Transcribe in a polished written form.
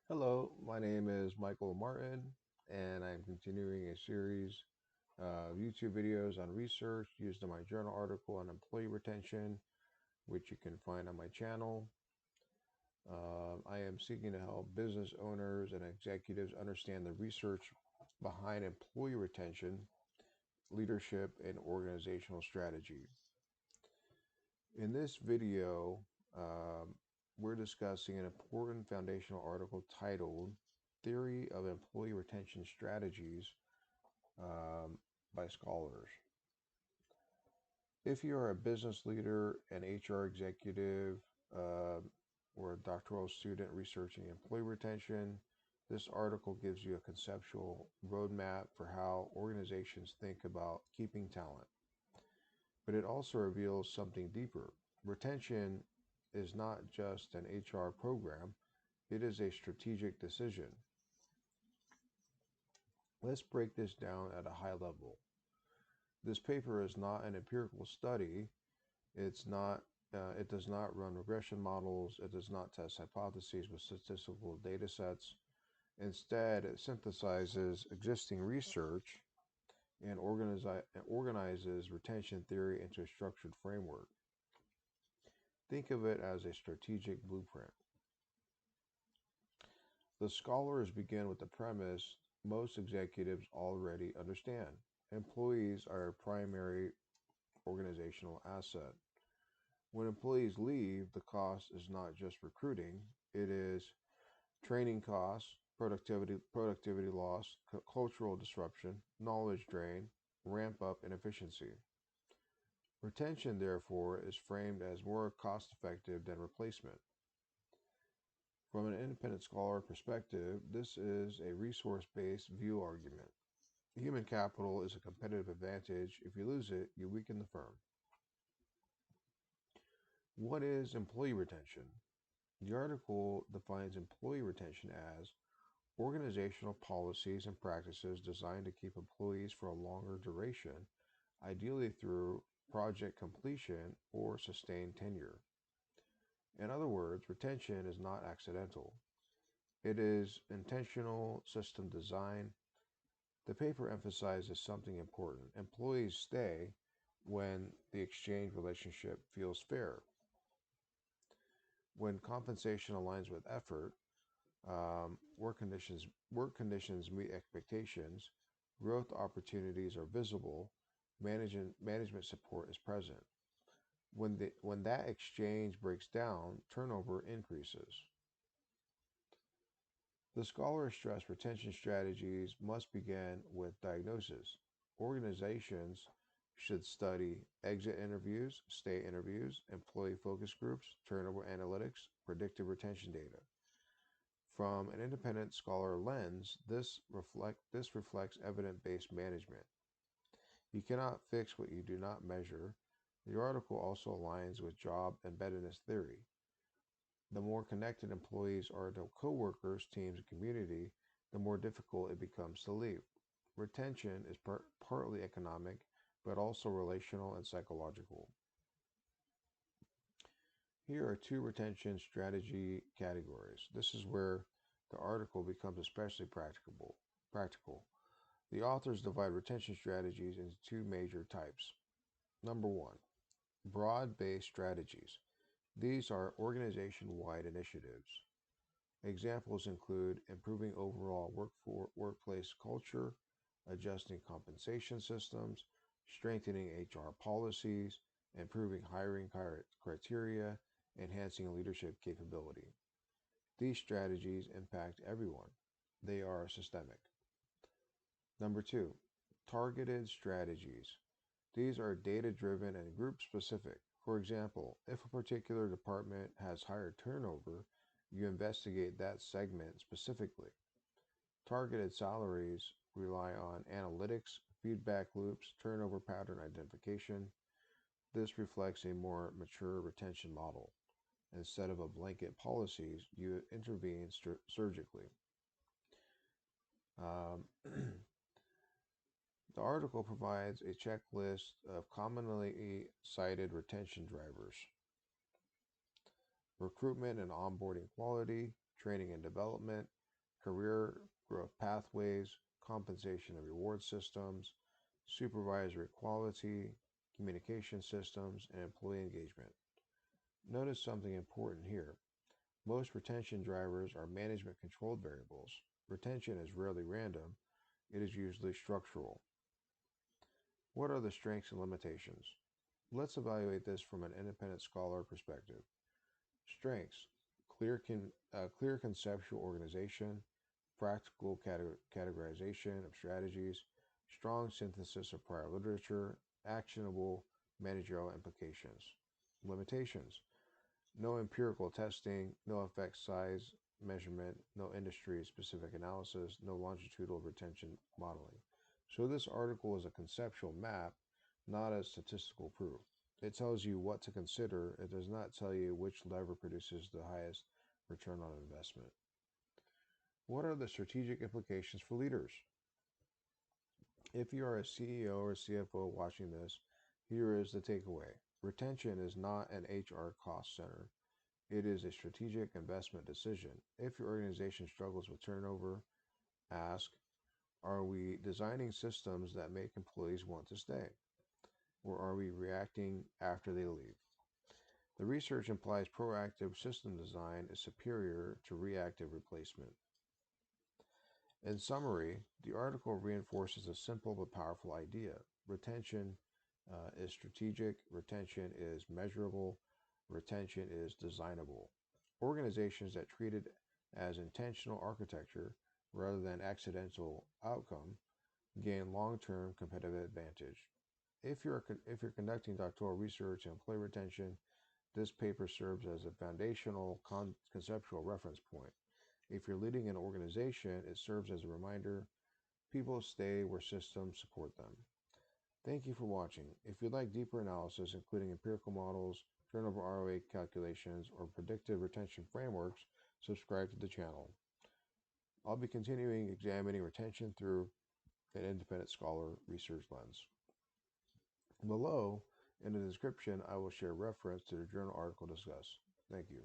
Hello, my name is Michael Martin, and I'm continuing a series of YouTube videos on research used in my journal article on employee retention, which you can find on my channel. I am seeking to help business owners and executives understand the research behind employee retention, leadership, and organizational strategy. In this video, um, we're discussing an important foundational article titled Theory of Employee Retention Strategies um, by Scholars. If you are a business leader, an HR executive, uh, or a doctoral student researching employee retention, this article gives you a conceptual roadmap for how organizations think about keeping talent. But it also reveals something deeper. Retention is not just an HR program, it is a strategic decision. Let's break this down at a high level. This paper is not an empirical study. It does not run regression models. It does not test hypotheses with statistical data sets. Instead, it synthesizes existing research and organizes retention theory into a structured framework. Think of it as a strategic blueprint. The scholars begin with the premise most executives already understand. Employees are a primary organizational asset. When employees leave, the cost is not just recruiting, it is training costs, productivity loss, cultural disruption, knowledge drain, ramp up inefficiency. Retention, therefore, is framed as more cost effective than replacement. From an independent scholar perspective, this is a resource based view argument. Human capital is a competitive advantage. If you lose it, you weaken the firm. What is employee retention? The article defines employee retention as organizational policies and practices designed to keep employees for a longer duration, ideally through project completion or sustained tenure. In other words, retention is not accidental. It is intentional system design. The paper emphasizes something important. Employees stay when the exchange relationship feels fair, when compensation aligns with effort, work conditions meet expectations, growth opportunities are visible, management support is present. When that exchange breaks down, turnover increases. The scholars stress retention strategies must begin with diagnosis. Organizations should study exit interviews, stay interviews, employee focus groups, turnover analytics, predictive retention data. From an independent scholar lens, this reflects evidence-based management. You cannot fix what you do not measure. The article also aligns with job embeddedness theory. The more connected employees are to coworkers, teams, and community, the more difficult it becomes to leave. Retention is partly economic, but also relational and psychological. Here are two retention strategy categories. This is where the article becomes especially practical. The authors divide retention strategies into two major types. Number one, broad-based strategies. These are organization-wide initiatives. Examples include improving overall workplace culture, adjusting compensation systems, strengthening HR policies, improving hiring criteria, enhancing leadership capability. These strategies impact everyone. They are systemic. Number two, targeted strategies. These are data driven and group specific. For example, if a particular department has higher turnover, you investigate that segment specifically. Targeted salaries rely on analytics, feedback loops, turnover pattern identification. This reflects a more mature retention model. Instead of a blanket policies, you intervene surgically. Um, The article provides a checklist of commonly cited retention drivers: recruitment and onboarding quality, training and development, career growth pathways, compensation and reward systems, supervisory quality, communication systems, and employee engagement. Notice something important here. Most retention drivers are management controlled variables. Retention is rarely random, it is usually structural. What are the strengths and limitations? Let's evaluate this from an independent scholar perspective. Strengths: clear conceptual organization, practical categorization of strategies, strong synthesis of prior literature, actionable managerial implications. Limitations: no empirical testing, no effect size measurement, no industry specific analysis, no longitudinal retention modeling. So, this article is a conceptual map, not a statistical proof. It tells you what to consider, it does not tell you which lever produces the highest return on investment. What are the strategic implications for leaders? If you are a CEO or CFO watching this, here is the takeaway. Retention is not an HR cost center. It is a strategic investment decision. If your organization struggles with turnover, ask, are we designing systems that make employees want to stay? Or are we reacting after they leave? The research implies proactive system design is superior to reactive replacement. In summary, the article reinforces a simple but powerful idea. Retention is strategic, retention is measurable, retention is designable. Organizations that treat it as intentional architecture rather than accidental outcome gain long-term competitive advantage. If you're conducting doctoral research in employee retention, this paper serves as a foundational conceptual reference point. If you're leading an organization, it serves as a reminder people stay where systems support them. Thank you for watching. If you'd like deeper analysis, including empirical models, turnover ROA calculations, or predictive retention frameworks, subscribe to the channel. I'll be continuing examining retention through an independent scholar research lens. Below, in the description, I will share reference to the journal article discussed. Thank you.